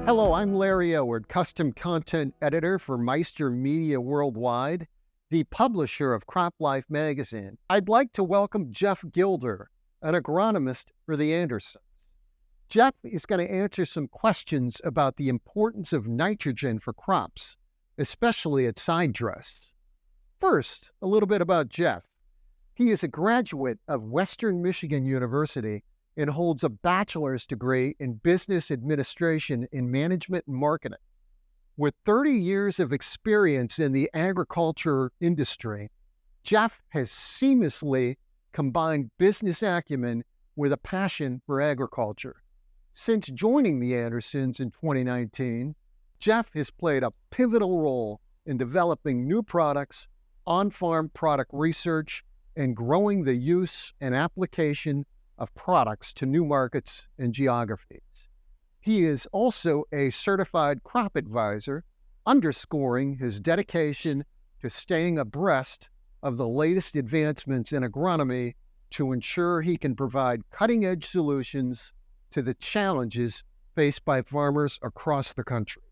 Hello, I'm Larry Oward, custom content editor for Meister Media Worldwide, the publisher of Crop Life magazine. I'd like to welcome Jeff Gilder, an agronomist for the Andersons. Jeff is going to answer some questions about the importance of nitrogen for crops, especially at sidedress. First, a little bit about Jeff. He is a graduate of Western Michigan University and holds a bachelor's degree in business administration in management and marketing. With 30 years of experience in the agriculture industry, Jeff has seamlessly combined business acumen with a passion for agriculture. Since joining the Andersons in 2019, Jeff has played a pivotal role in developing new products, on-farm product research, and growing the use and application of products to new markets and geographies. He is also a certified crop advisor, underscoring his dedication to staying abreast of the latest advancements in agronomy to ensure he can provide cutting-edge solutions to the challenges faced by farmers across the country.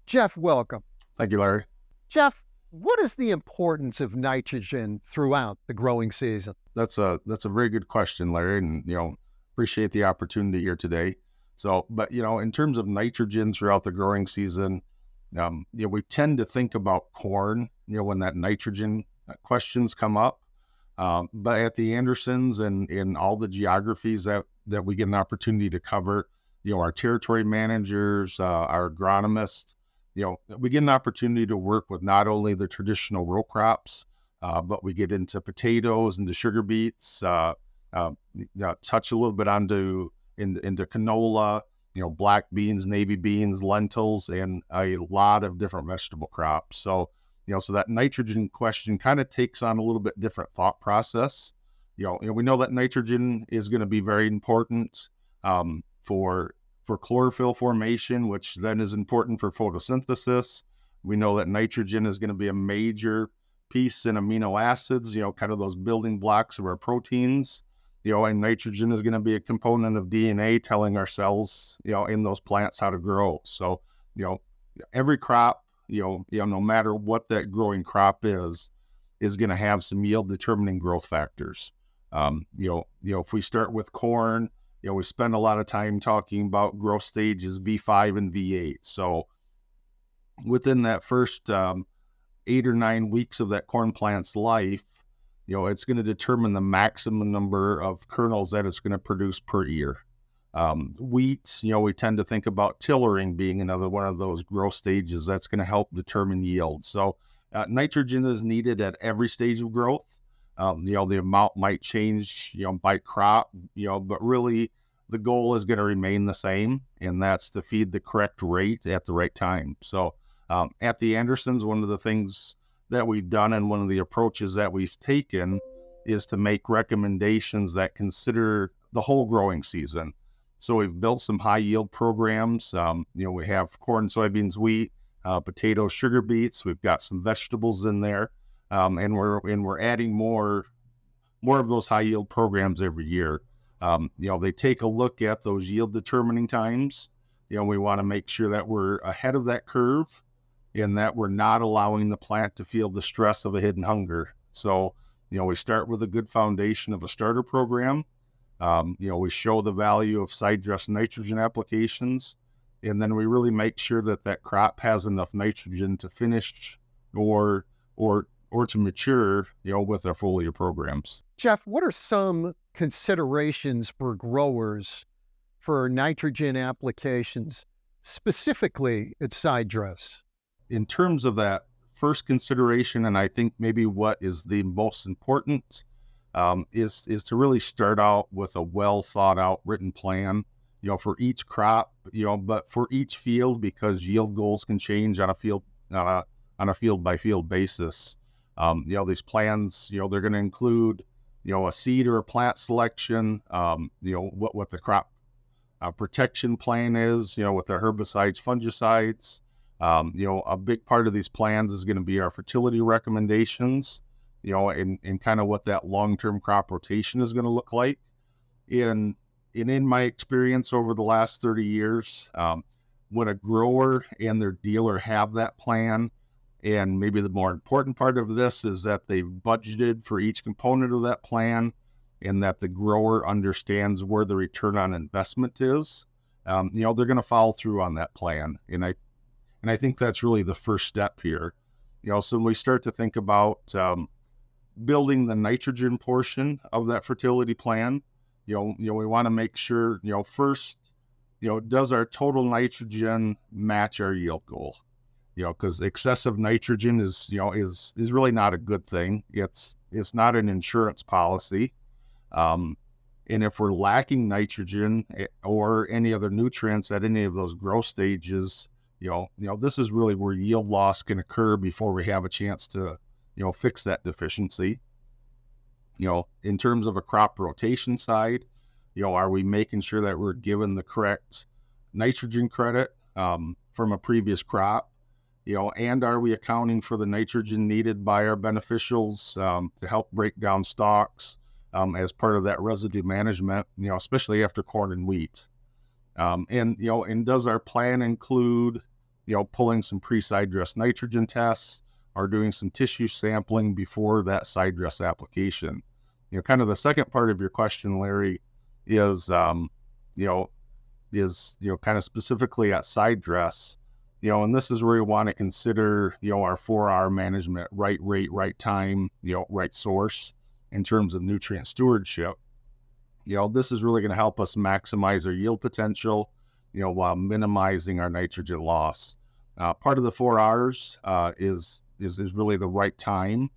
Jeff, welcome. Thank you, Larry. Jeff, what is the importance of nitrogen throughout the growing season? That's a very good question, Larry, and appreciate the opportunity here today. But in terms of nitrogen throughout the growing season, we tend to think about corn, when that nitrogen questions come up. But at the Andersons and in all the geographies that we get an opportunity to cover, our territory managers, our agronomists, we get an opportunity to work with not only the traditional row crops, but we get into potatoes, into sugar beets, touch a little bit into canola, black beans, navy beans, lentils, and a lot of different vegetable crops. So that nitrogen question kind of takes on a little bit different thought process. We know that nitrogen is going to be very important for chlorophyll formation, which then is important for photosynthesis. We know that nitrogen is going to be a major piece in amino acids, kind of those building blocks of our proteins, and nitrogen is going to be a component of DNA telling our cells, in those plants how to grow. So, every crop, no matter what that growing crop is going to have some yield determining growth factors. If we start with corn, we spend a lot of time talking about growth stages V5 and V8. So within that first 8 or 9 weeks of that corn plant's life, it's going to determine the maximum number of kernels that it's going to produce per year. Wheat, we tend to think about tillering being another one of those growth stages that's going to help determine yield. So nitrogen is needed at every stage of growth. The amount might change, by crop, but really the goal is going to remain the same, and that's to feed the correct rate at the right time. So at the Andersons, one of the things that we've done and one of the approaches that we've taken is to make recommendations that consider the whole growing season. So we've built some high yield programs. We have corn, soybeans, wheat, potatoes, sugar beets. We've got some vegetables in there. And we're adding more of those high yield programs every year. They take a look at those yield determining times. We want to make sure that we're ahead of that curve and that we're not allowing the plant to feel the stress of a hidden hunger. So, we start with a good foundation of a starter program. We show the value of sidedress nitrogen applications, and then we really make sure that crop has enough nitrogen to finish or to mature, with our foliar programs. Jeff, what are some considerations for growers for nitrogen applications, specifically at sidedress? In terms of that first consideration, and I think maybe what is the most important, is to really start out with a well thought out written plan, for each crop, but for each field, because yield goals can change on a field by field basis. These plans, they're going to include, a seed or a plant selection, what the crop protection plan is, with the herbicides, fungicides. A big part of these plans is going to be our fertility recommendations, and kind of what that long-term crop rotation is going to look like. In my experience over the last 30 years, when a grower and their dealer have that plan, and maybe the more important part of this is that they've budgeted for each component of that plan, and that the grower understands where the return on investment is, they're going to follow through on that plan. And I think that's really the first step here. So when we start to think about building the nitrogen portion of that fertility plan, we want to make sure, first, does our total nitrogen match our yield goal? Because excessive nitrogen is really not a good thing. It's not an insurance policy. And if we're lacking nitrogen or any other nutrients at any of those growth stages, this is really where yield loss can occur before we have a chance to, fix that deficiency. In terms of a crop rotation side, are we making sure that we're given the correct nitrogen credit from a previous crop? And are we accounting for the nitrogen needed by our beneficials to help break down stalks as part of that residue management, especially after corn and wheat? And does our plan include, pulling some pre-sidedress nitrogen tests or doing some tissue sampling before that sidedress application? Kind of the second part of your question, Larry, is, kind of specifically at sidedress, and this is where we want to consider, our 4R management, right rate, right time, right source in terms of nutrient stewardship. This is really going to help us maximize our yield potential, while minimizing our nitrogen loss. Part of the 4Rs is really the right time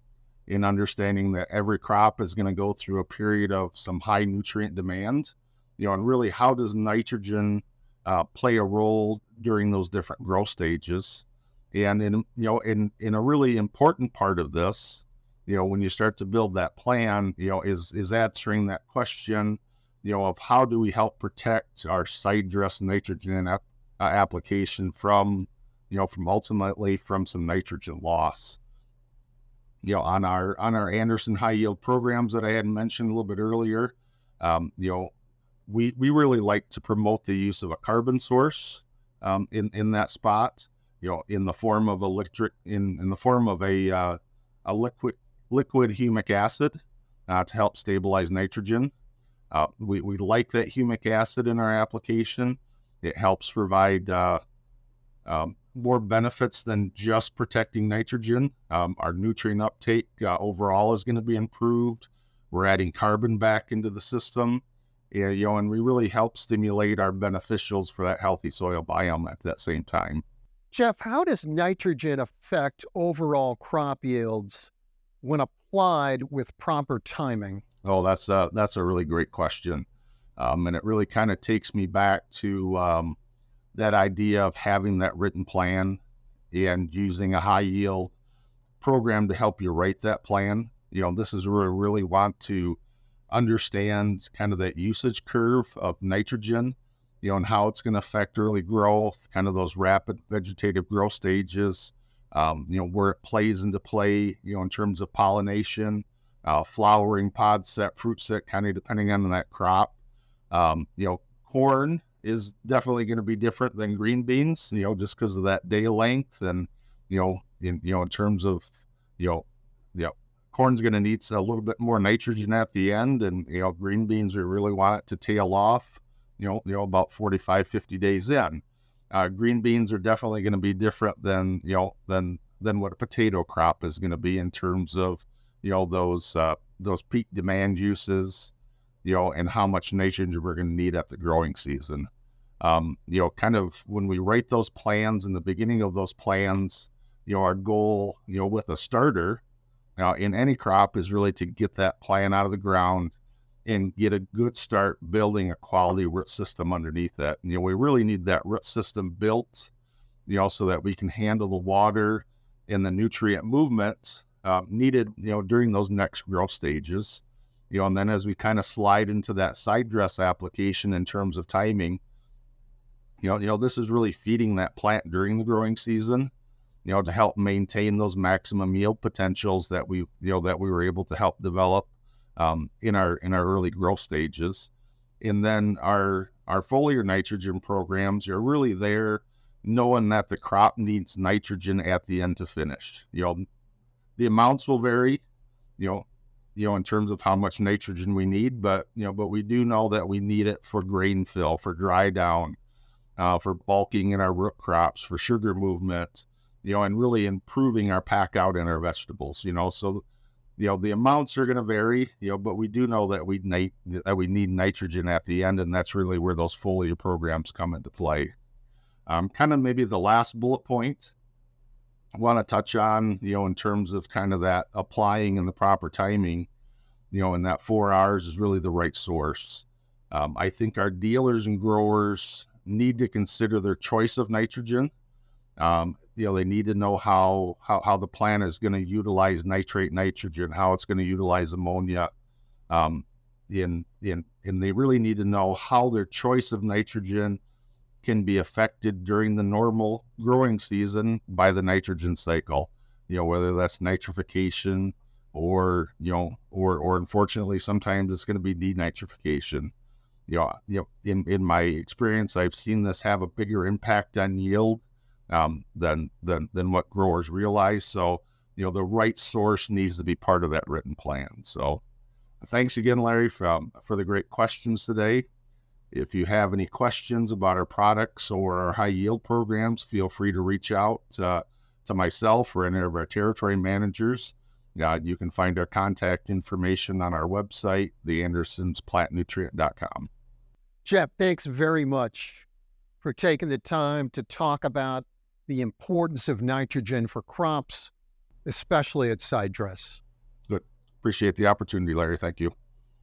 in understanding that every crop is going to go through a period of some high nutrient demand, and really how does nitrogen play a role during those different growth stages. And in a really important part of this, when you start to build that plan, is answering that question, of how do we help protect our sidedress nitrogen application from ultimately from some nitrogen loss. On our Anderson high yield programs that I had mentioned a little bit earlier, we really like to promote the use of a carbon source in that spot, in the form of a liquid humic acid to help stabilize nitrogen. We like that humic acid in our application. It helps provide more benefits than just protecting nitrogen. Our nutrient uptake overall is going to be improved. We're adding carbon back into the system, and we really help stimulate our beneficials for that healthy soil biome at that same time. Jeff, how does nitrogen affect overall crop yields when applied with proper timing? Oh, that's a really great question. And it really kind of takes me back to that idea of having that written plan and using a high yield program to help you write that plan. This is where we really want to understand kind of that usage curve of nitrogen, and how it's going to affect early growth, kind of those rapid vegetative growth stages, where it plays into play, in terms of pollination, flowering, pod set, fruit set, kind of depending on that crop. Corn is definitely going to be different than green beans, just because of that day length. And, in terms of, corn's going to need a little bit more nitrogen at the end. And, green beans, we really want it to tail off, about 45, 50 days in. Green beans are definitely going to be different than what a potato crop is going to be in terms of, those peak demand uses, and how much nitrogen we're going to need at the growing season. Kind of when we write those plans in the beginning of those plans, our goal, with a starter in any crop is really to get that plan out of the ground and get a good start building a quality root system underneath that. We really need that root system built, so that we can handle the water and the nutrient movement needed, during those next growth stages. And then as we kind of slide into that sidedress application in terms of timing, this is really feeding that plant during the growing season, to help maintain those maximum yield potentials that we were able to help develop in our early growth stages. And then our foliar nitrogen programs are really there knowing that the crop needs nitrogen at the end to finish. The amounts will vary, in terms of how much nitrogen we need, but we do know that we need it for grain fill, for dry down, for bulking in our root crops, for sugar movement, and really improving our pack out in our vegetables, so, the amounts are going to vary, but we do know that we need nitrogen at the end, and that's really where those foliar programs come into play. Kind of maybe the last bullet point I want to touch on, in terms of kind of that applying and the proper timing, and that 4 hours is really the right source. I think our dealers and growers need to consider their choice of nitrogen. They need to know how the plant is going to utilize nitrate nitrogen, how it's going to utilize ammonia. And they really need to know how their choice of nitrogen can be affected during the normal growing season by the nitrogen cycle, whether that's nitrification or unfortunately, sometimes it's going to be denitrification. In my experience, I've seen this have a bigger impact on yield than what growers realize. So, the right source needs to be part of that written plan. So thanks again, Larry, for the great questions today. If you have any questions about our products or our high yield programs, feel free to reach out to myself or any of our territory managers. You can find our contact information on our website, theandersonsplantnutrient.com. Jeff, thanks very much for taking the time to talk about the importance of nitrogen for crops, especially at sidedress. Good. Appreciate the opportunity, Larry. Thank you.